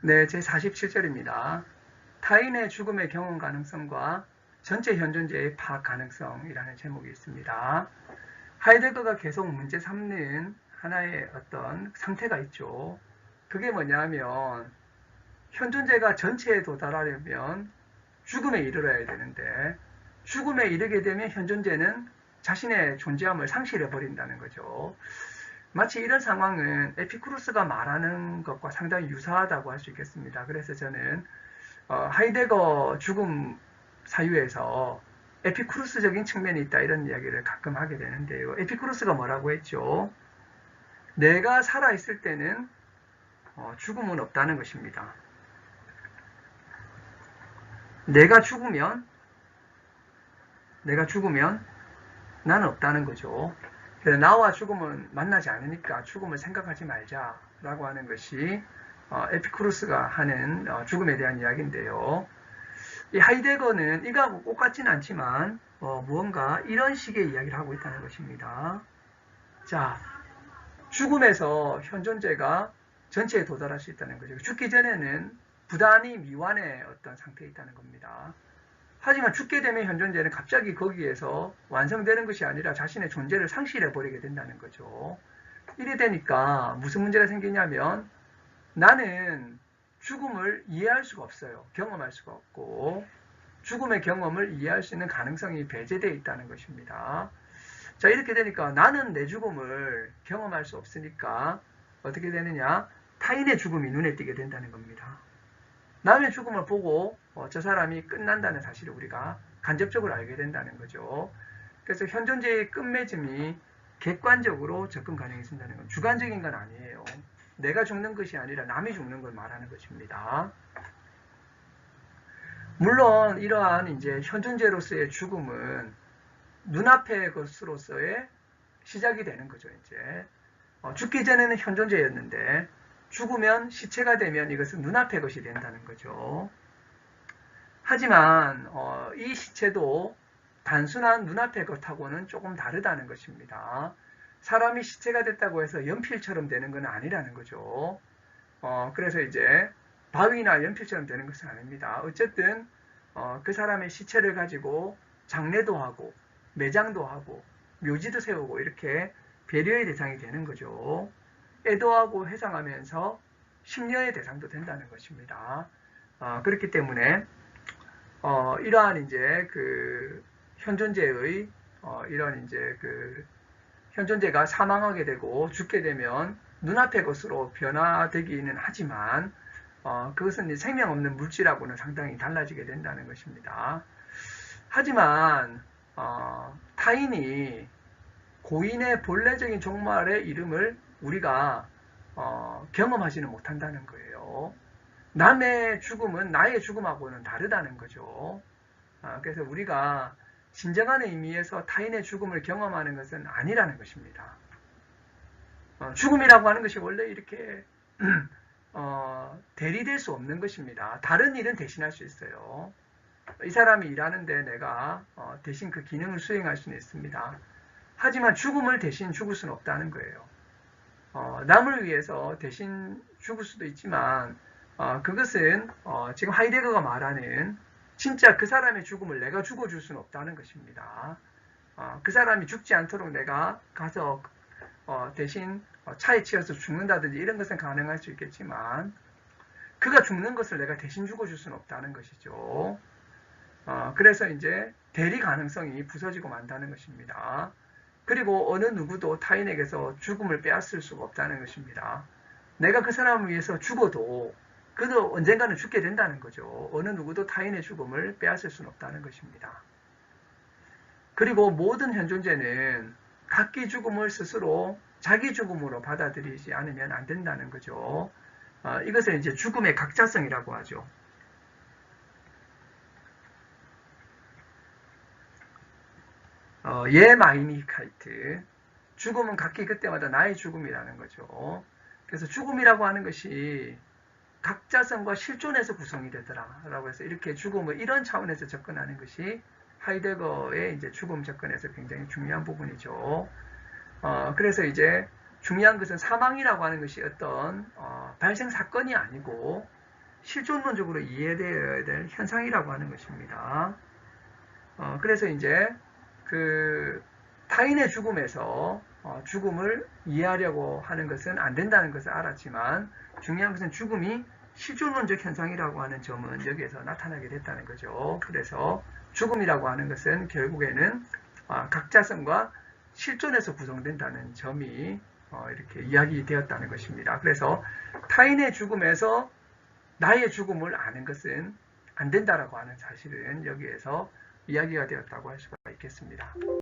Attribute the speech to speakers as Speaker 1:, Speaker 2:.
Speaker 1: 네, 제 47절입니다. 타인의 죽음의 경험 가능성과 전체 현존재의 파악 가능성이라는 제목이 있습니다. 하이데거가 계속 문제 삼는 하나의 어떤 상태가 있죠. 그게 뭐냐면 현존재가 전체에 도달하려면 죽음에 이르러야 되는데 죽음에 이르게 되면 현존재는 자신의 존재함을 상실해 버린다는 거죠. 마치 이런 상황은 에피쿠루스가 말하는 것과 상당히 유사하다고 할 수 있겠습니다. 그래서 저는 하이데거 죽음 사유에서 에피쿠루스적인 측면이 있다 이런 이야기를 가끔 하게 되는데요. 에피쿠루스가 뭐라고 했죠? 내가 살아있을 때는 죽음은 없다는 것입니다. 내가 죽으면 나는 없다는 거죠. 그래서 나와 죽음은 만나지 않으니까 죽음을 생각하지 말자라고 하는 것이 에피쿠루스가 하는 죽음에 대한 이야기인데요. 이 하이데거는 이거하고 똑같지는 않지만 무언가 이런 식의 이야기를 하고 있다는 것입니다. 자, 죽음에서 현존재가 전체에 도달할 수 있다는 거죠. 죽기 전에는 부단히 미완의 어떤 상태에 있다는 겁니다. 하지만 죽게 되면 현존재는 갑자기 거기에서 완성되는 것이 아니라 자신의 존재를 상실해 버리게 된다는 거죠. 이래 되니까 무슨 문제가 생기냐면 나는 죽음을 이해할 수가 없어요. 경험할 수가 없고 죽음의 경험을 이해할 수 있는 가능성이 배제되어 있다는 것입니다. 자, 이렇게 되니까 나는 내 죽음을 경험할 수 없으니까 어떻게 되느냐? 타인의 죽음이 눈에 띄게 된다는 겁니다. 남의 죽음을 보고 저 사람이 끝난다는 사실을 우리가 간접적으로 알게 된다는 거죠. 그래서 현존재의 끝맺음이 객관적으로 접근 가능해진다는 건 주관적인 건 아니에요. 내가 죽는 것이 아니라 남이 죽는 걸 말하는 것입니다. 물론 이러한 이제 현존재로서의 죽음은 눈앞의 것으로서의 시작이 되는 거죠. 이제 죽기 전에는 현존재였는데 죽으면 시체가 되면 이것은 눈앞의 것이 된다는 거죠. 하지만 이 시체도 단순한 눈앞의 것하고는 조금 다르다는 것입니다. 사람이 시체가 됐다고 해서 연필처럼 되는 건 아니라는 거죠. 그래서 이제 바위나 연필처럼 되는 것은 아닙니다. 어쨌든 그 사람의 시체를 가지고 장례도 하고 매장도 하고 묘지도 세우고 이렇게 배려의 대상이 되는 거죠. 애도하고 회상하면서 심려의 대상도 된다는 것입니다. 그렇기 때문에 이러한 이제 그 현존재의 이런 이제 그 현존재가 사망하게 되고 죽게 되면 눈앞의 것으로 변화되기는 하지만 그것은 생명 없는 물질하고는 상당히 달라지게 된다는 것입니다. 하지만 타인이 고인의 본래적인 종말의 이름을 우리가 경험하지는 못한다는 거예요. 남의 죽음은 나의 죽음하고는 다르다는 거죠. 그래서 우리가 진정한 의미에서 타인의 죽음을 경험하는 것은 아니라는 것입니다. 죽음이라고 하는 것이 원래 이렇게 대리될 수 없는 것입니다. 다른 일은 대신할 수 있어요. 이 사람이 일하는데 내가 대신 그 기능을 수행할 수는 있습니다. 하지만 죽음을 대신 죽을 수는 없다는 거예요. 남을 위해서 대신 죽을 수도 있지만 그것은 지금 하이데거가 말하는 진짜 그 사람의 죽음을 내가 죽어줄 수는 없다는 것입니다. 그 사람이 죽지 않도록 내가 가서 대신 차에 치여서 죽는다든지 이런 것은 가능할 수 있겠지만 그가 죽는 것을 내가 대신 죽어줄 수는 없다는 것이죠. 그래서 이제 대리 가능성이 부서지고 만다는 것입니다. 그리고 어느 누구도 타인에게서 죽음을 빼앗을 수가 없다는 것입니다. 내가 그 사람을 위해서 죽어도 그도 언젠가는 죽게 된다는 거죠. 어느 누구도 타인의 죽음을 빼앗을 수는 없다는 것입니다. 그리고 모든 현존재는 각기 죽음을 스스로 자기 죽음으로 받아들이지 않으면 안 된다는 거죠. 이것을 이제 죽음의 각자성이라고 하죠. 예 마이니카이트. 죽음은 각기 그때마다 나의 죽음이라는 거죠. 그래서 죽음이라고 하는 것이 각자성과 실존에서 구성이 되더라라고 해서 이렇게 죽음을 이런 차원에서 접근하는 것이 하이데거의 이제 죽음 접근에서 굉장히 중요한 부분이죠. 그래서 이제 중요한 것은 사망이라고 하는 것이 어떤 발생 사건이 아니고 실존론적으로 이해되어야 될 현상이라고 하는 것입니다. 그래서 이제 그 타인의 죽음에서 죽음을 이해하려고 하는 것은 안 된다는 것을 알았지만 중요한 것은 죽음이 실존론적 현상이라고 하는 점은 여기에서 나타나게 됐다는 거죠. 그래서 죽음이라고 하는 것은 결국에는 각자성과 실존에서 구성된다는 점이 이렇게 이야기되었다는 것입니다. 그래서 타인의 죽음에서 나의 죽음을 아는 것은 안 된다라고 하는 사실은 여기에서 이야기가 되었다고 할 수가 있겠습니다.